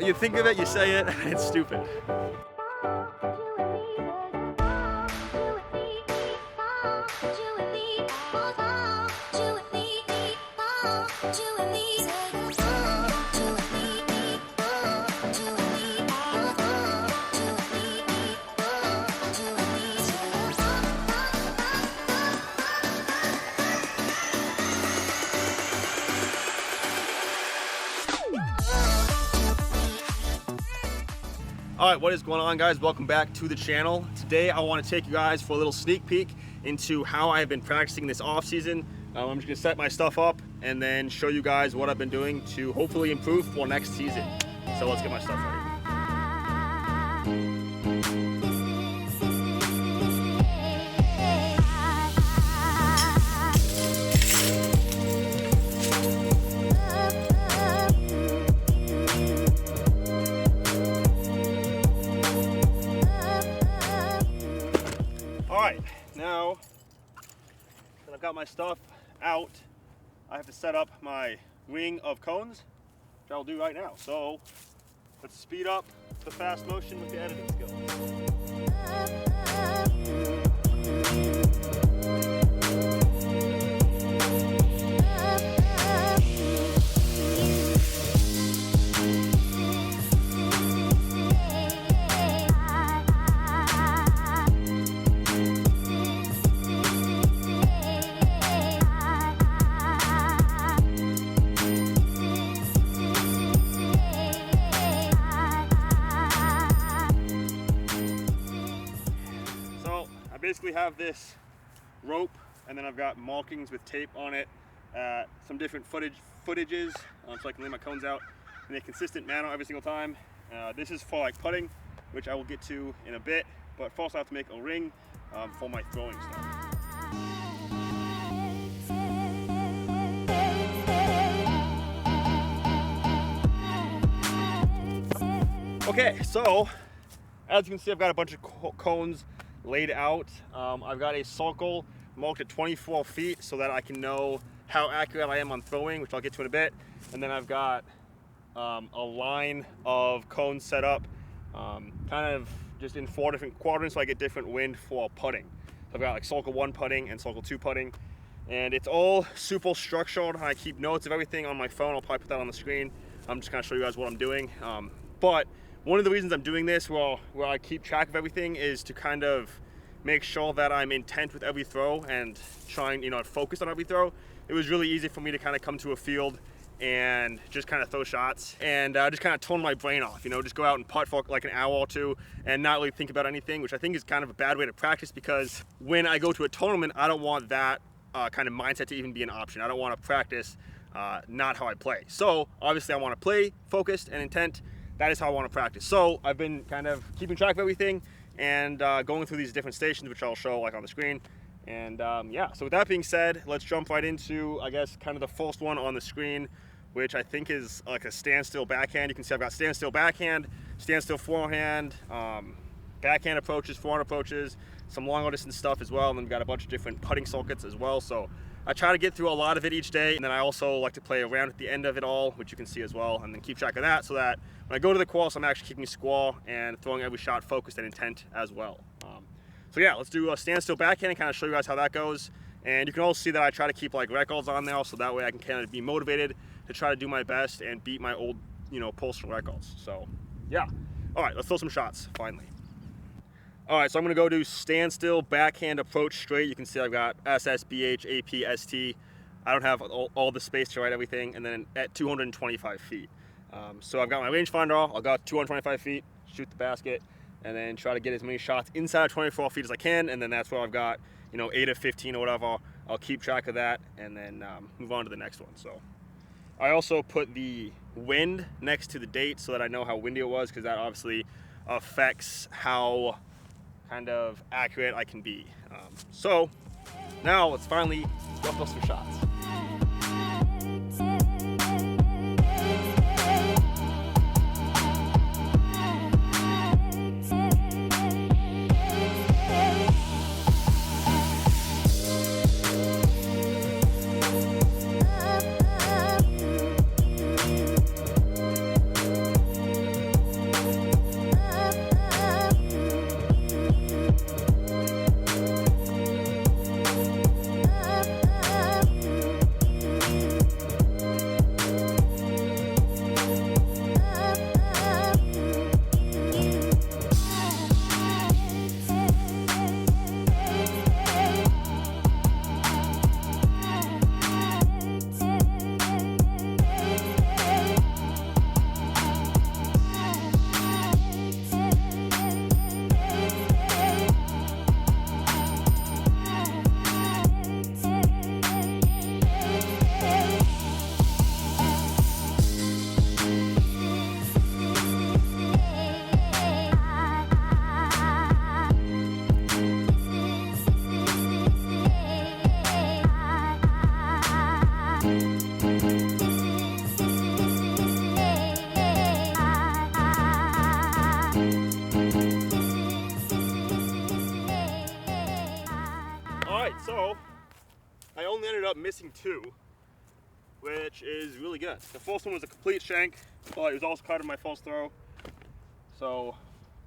You think of it, you say it, it's stupid. All right, what is going on, guys? Welcome back to the channel. Today I want to take you guys for a little sneak peek into how I've been practicing this off season. I'm just gonna set my stuff up and then show you guys what I've been doing to hopefully improve for next season. So let's get my stuff ready. Now that I've got my stuff out, I have to set up my ring of cones, which I'll do right now. So let's speed up the fast motion with the editing skills. Basically have this rope, and then I've got markings with tape on it, some different footages, so I can lay my cones out in a consistent manner every single time. This is for like putting, which I will get to in a bit, but first I have to make a ring for my throwing stuff. Okay, so as you can see, I've got a bunch of cones laid out. I've got a circle marked at 24 feet so that I can know how accurate I am on throwing, which I'll get to in a bit. And then I've got a line of cones set up kind of just in 4 different quadrants so I get different wind for putting. So I've got like circle 1 putting and circle 2 putting, and it's all super structured. I keep notes of everything on my phone. I'll probably put that on the screen. I'm just gonna show you guys what I'm doing. But one of the reasons I'm doing this, where I keep track of everything, is to kind of make sure that I'm intent with every throw and trying, focus on every throw. It was really easy for me to kind of come to a field and just kind of throw shots and just kind of tone my brain off, just go out and putt for like an hour or two and not really think about anything, which I think is kind of a bad way to practice, because when I go to a tournament, I don't want that kind of mindset to even be an option. I don't want to practice not how I play. So obviously I want to play focused and intent. That is how I want to practice. So I've been kind of keeping track of everything and going through these different stations, which I'll show like on the screen. And yeah, so with that being said, let's jump right into, I guess, kind of the first one on the screen, which I think is like a standstill backhand. You can see I've got standstill backhand, standstill forehand, backhand approaches, forehand approaches, some longer distance stuff as well, and then we've got a bunch of different putting circuits as well. So I try to get through a lot of it each day, and then I also like to play around at the end of it all, which you can see as well, and then keep track of that so that when I go to the course, I'm actually keeping score and throwing every shot focused and intent as well. So yeah, let's do a standstill backhand and kind of show you guys how that goes. And you can also see that I try to keep like records on there, so that way I can kind of be motivated to try to do my best and beat my old, personal records. So yeah, all right, let's throw some shots finally. All right, so I'm gonna go do standstill backhand approach straight. You can see I've got SS, BH, AP, ST. I don't have all the space to write everything, and then at 225 feet. So I've got my rangefinder, I've got 225 feet, shoot the basket, and then try to get as many shots inside of 24 feet as I can, and then that's where I've got, 8 of 15 or whatever. I'll keep track of that, and then move on to the next one. So I also put the wind next to the date so that I know how windy it was, because that obviously affects how kind of accurate I can be. So now let's finally go for some shots. up missing 2, which is really good. The first one was a complete shank, but it was also caught in my first throw, so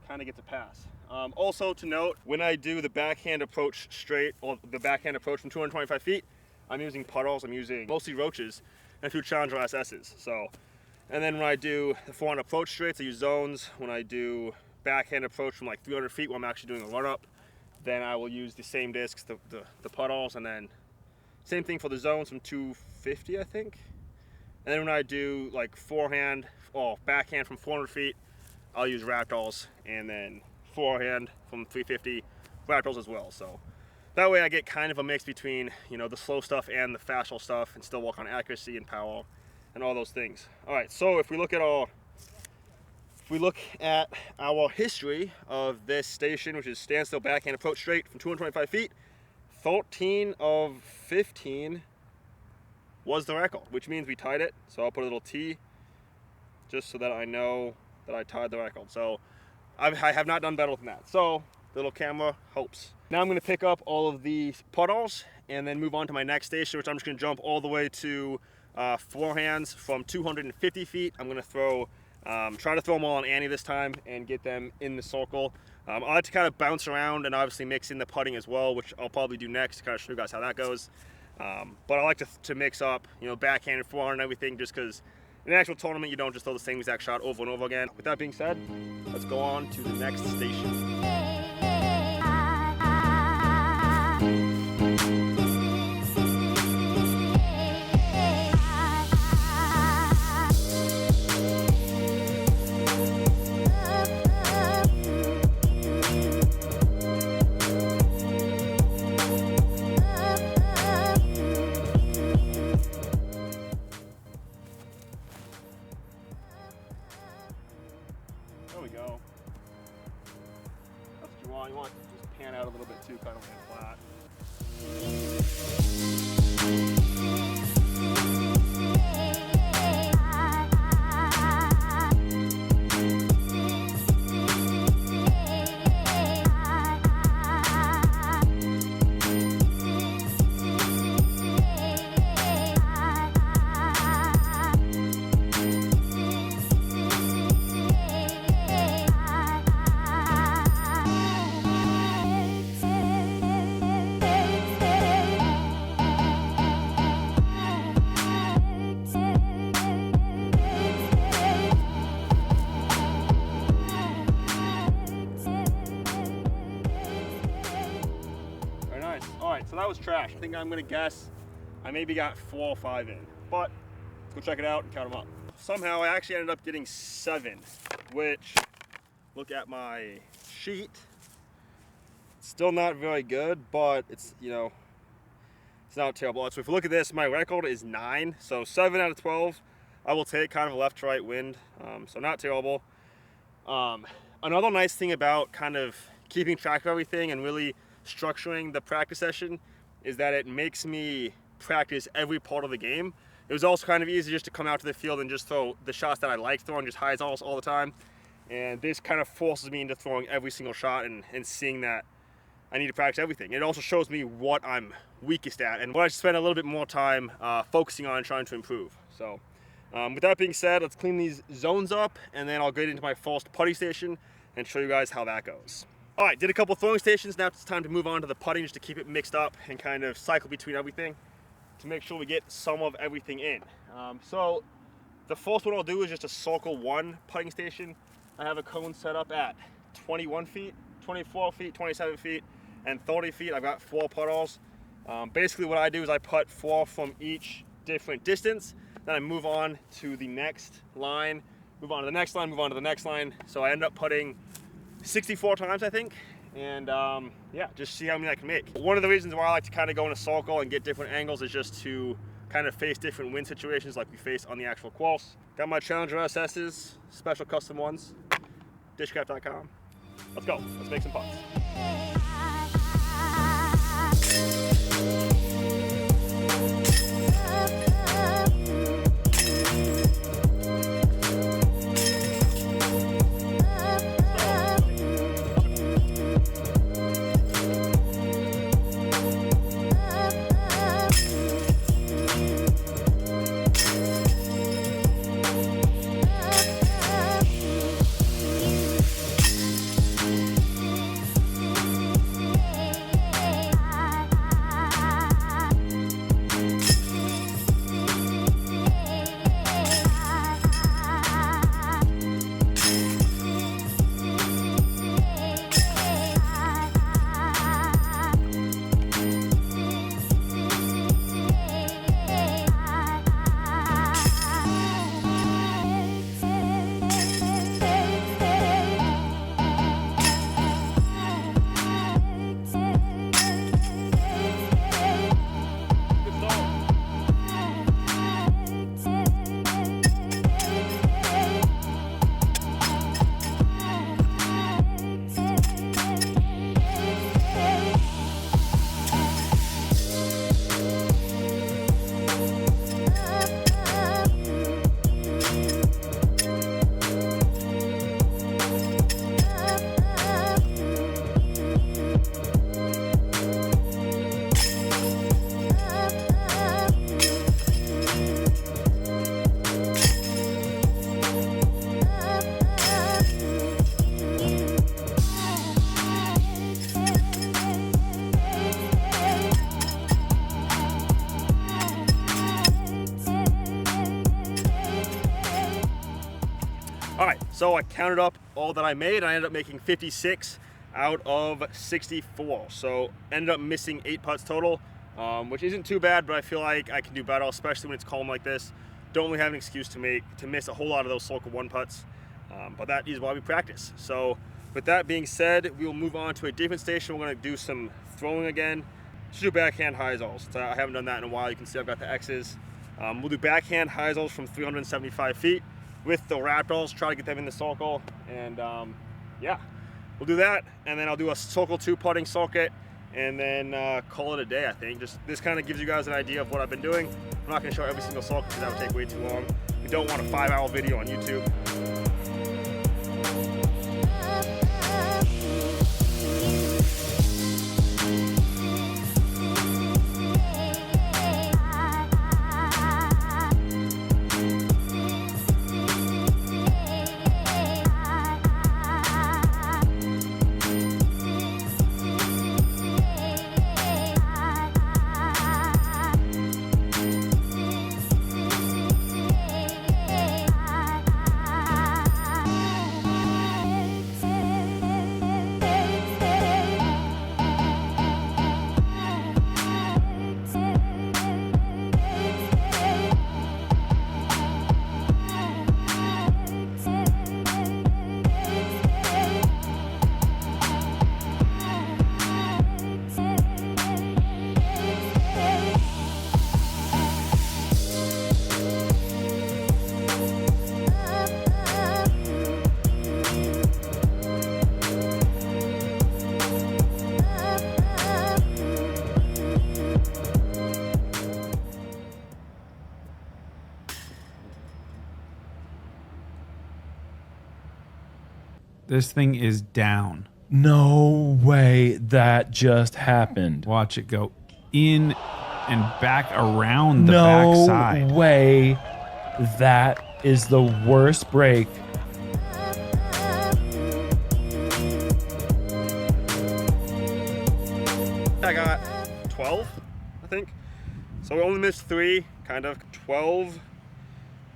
kind of gets a pass. Also to note, when I do the backhand approach straight, or the backhand approach from 225 feet, I'm using puddles, I'm using mostly roaches, and a few Challenger SS's. So, and then when I do the forehand approach straights, I use zones. When I do backhand approach from like 300 feet when I'm actually doing a run up, then I will use the same discs, the puddles, and then same thing for the zones from 250, I think. And then when I do like forehand or backhand from 400 feet, I'll use ragdolls, and then forehand from 350, ragdolls as well. So that way I get kind of a mix between, you know, the slow stuff and the fast stuff, and still work on accuracy and power and all those things. All right, so if we look at our history of this station, which is standstill backhand approach straight from 225 feet, 13 of 15 was the record, which means we tied it. So I'll put a little T just so that I know that I tied the record. So I have not done better than that. So the little camera helps. Now I'm going to pick up all of the puddles and then move on to my next station, which I'm just going to jump all the way to forehands from 250 feet. I'm going to try to throw them all on Annie this time and get them in the circle. I like to kind of bounce around and obviously mix in the putting as well, which I'll probably do next to kind of show you guys how that goes. But I like to mix up, you know, backhand and forehand and everything, just because in an actual tournament you don't just throw the same exact shot over and over again. With that being said, let's go on to the next station. There we go. That's what you want. You want to just pan out a little bit too, kind of land flat. So that was trash. I think I'm gonna guess I maybe got 4 or 5 in, but let's go check it out and count them up. Somehow I actually ended up getting 7, which, look at my sheet, still not very good, but it's, you know, it's not terrible. So if you look at this, my record is 9, so 7 out of 12 I will take, kind of a left to right wind, so not terrible. Another nice thing about kind of keeping track of everything and really structuring the practice session is that it makes me practice every part of the game. It was also kind of easy just to come out to the field and just throw the shots that I like throwing, just Hyzer all the time. And this kind of forces me into throwing every single shot and seeing that I need to practice everything. It also shows me what I'm weakest at and what I should spend a little bit more time focusing on and trying to improve. So with that being said, let's clean these zones up and then I'll get into my first putting station and show you guys how that goes. All right, did a couple throwing stations. Now it's time to move on to the putting, just to keep it mixed up and kind of cycle between everything to make sure we get some of everything in. So the first one I'll do is just a circle 1 putting station. I have a cone set up at 21 feet, 24 feet, 27 feet, and 30 feet. I've got 4 puddles. Basically what I do is I putt 4 from each different distance. Then I move on to the next line, move on to the next line, move on to the next line. So I end up putting 64 times, I think, and yeah, just see how many I can make. One of the reasons why I like to kind of go in a circle and get different angles is just to kind of face different wind situations like we face on the actual course. Got my Challenger SS's, special custom ones, dishcraft.com. Let's go, let's make some putts. So I counted up all that I made, and I ended up making 56 out of 64. So ended up missing 8 putts total, which isn't too bad, but I feel like I can do better, especially when it's calm like this. Don't really have an excuse to miss a whole lot of those Circle 1 putts, but that is why we practice. So with that being said, we will move on to a different station. We're going to do some throwing again. Let's do backhand Hyzers. So I haven't done that in a while. You can see I've got the X's. We'll do backhand Hyzers from 375 feet with the Raptors, try to get them in the circle, and yeah, we'll do that, and then I'll do a Circle 2 putting circuit, and then call it a day, I think. Just this kind of gives you guys an idea of what I've been doing. I'm not going to show every single circuit because that would take way too long. We don't want a 5-hour video on YouTube. This thing is down. No way that just happened. Watch it go in and back around the backside. No way. That is the worst break. I got 12, I think. So we only missed 3, kind of 12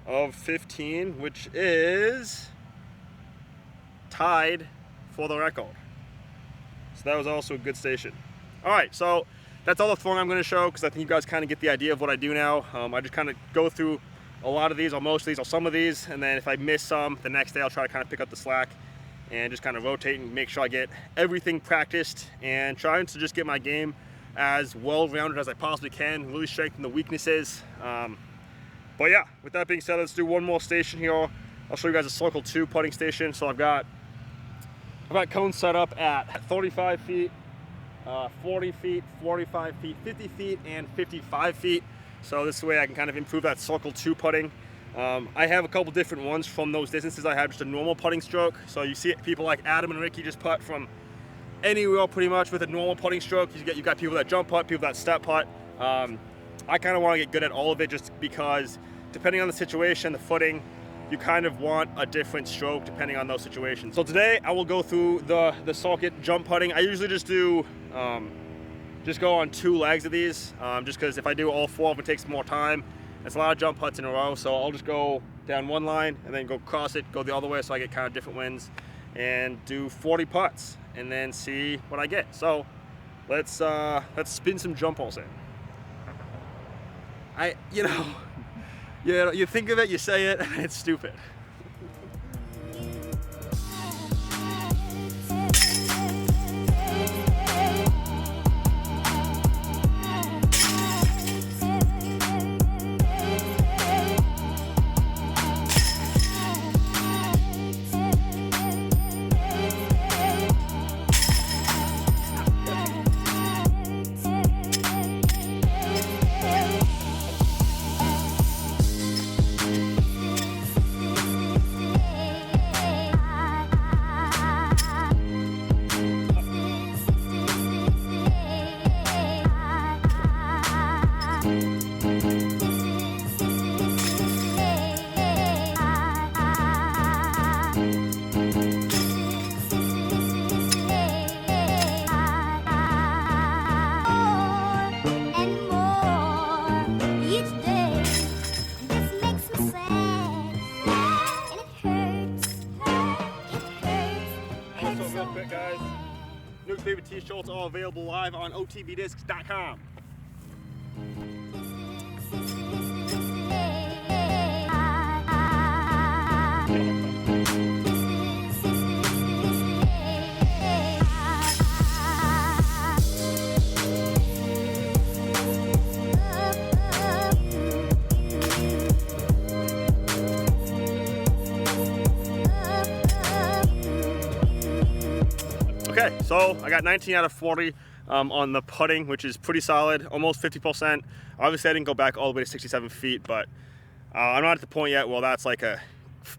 of 15, which is tied for the record. So that was also a good station. All right, so that's all the throwing I'm going to show because I think you guys kind of get the idea of what I do now. I just kind of go through a lot of these, or most of these, or some of these, and then if I miss some, the next day I'll try to kind of pick up the slack and just kind of rotate and make sure I get everything practiced and trying to just get my game as well-rounded as I possibly can, really strengthen the weaknesses. But yeah, with that being said, let's do one more station here. I'll show you guys a Circle 2 putting station. So I've got cones set up at 35 feet, 40 feet, 45 feet, 50 feet, and 55 feet. So this way I can kind of improve that Circle 2 putting. I have a couple different ones from those distances. I have just a normal putting stroke. So you see people like Adam and Ricky just putt from anywhere pretty much with a normal putting stroke. You got people that jump putt, people that step putt. I kind of want to get good at all of it just because depending on the situation, the footing, you kind of want a different stroke depending on those situations. So today I will go through the circuit jump putting. I usually just do, just go on 2 legs of these, just because if I do all 4 of them, it takes more time. It's a lot of jump putts in a row, so I'll just go down one line and then go cross it, go the other way so I get kind of different winds, and do 40 putts and then see what I get. So let's spin some jump holes in. You think of it, you say it, and it's stupid. quick, guys. New favorite t-shirts all available live on otbdiscs.com. Okay, so I got 19 out of 40 on the putting, which is pretty solid, almost 50%. Obviously, I didn't go back all the way to 67 feet, but I'm not at the point yet. Well, that's like a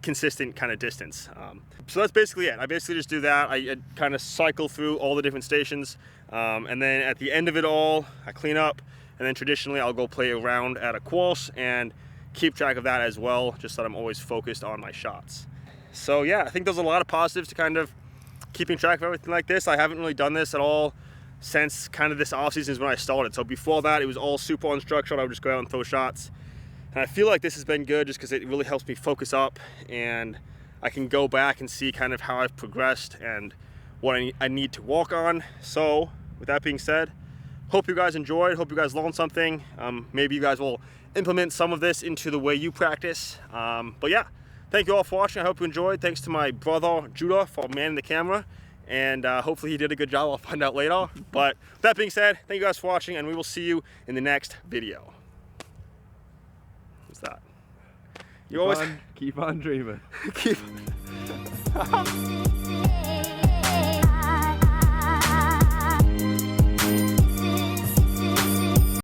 consistent kind of distance. So that's basically it. I basically just do that. I kind of cycle through all the different stations, and then at the end of it all, I clean up, and then traditionally I'll go play a round at a course and keep track of that as well, just so that I'm always focused on my shots. So yeah, I think there's a lot of positives to kind of keeping track of everything like this. I haven't really done this at all since kind of this off season is when I started. So before that, it was all super unstructured. I would just go out and throw shots. And I feel like this has been good just because it really helps me focus up, and I can go back and see kind of how I've progressed and what I need to walk on. So with that being said, hope you guys enjoyed, hope you guys learned something. Maybe you guys will implement some of this into the way you practice. But yeah, thank you all for watching. I hope you enjoyed. Thanks to my brother Judah for manning the camera, and hopefully he did a good job. I'll find out later. But with that being said, thank you guys for watching, and we will see you in the next video. What's that? You always keep on dreaming. keep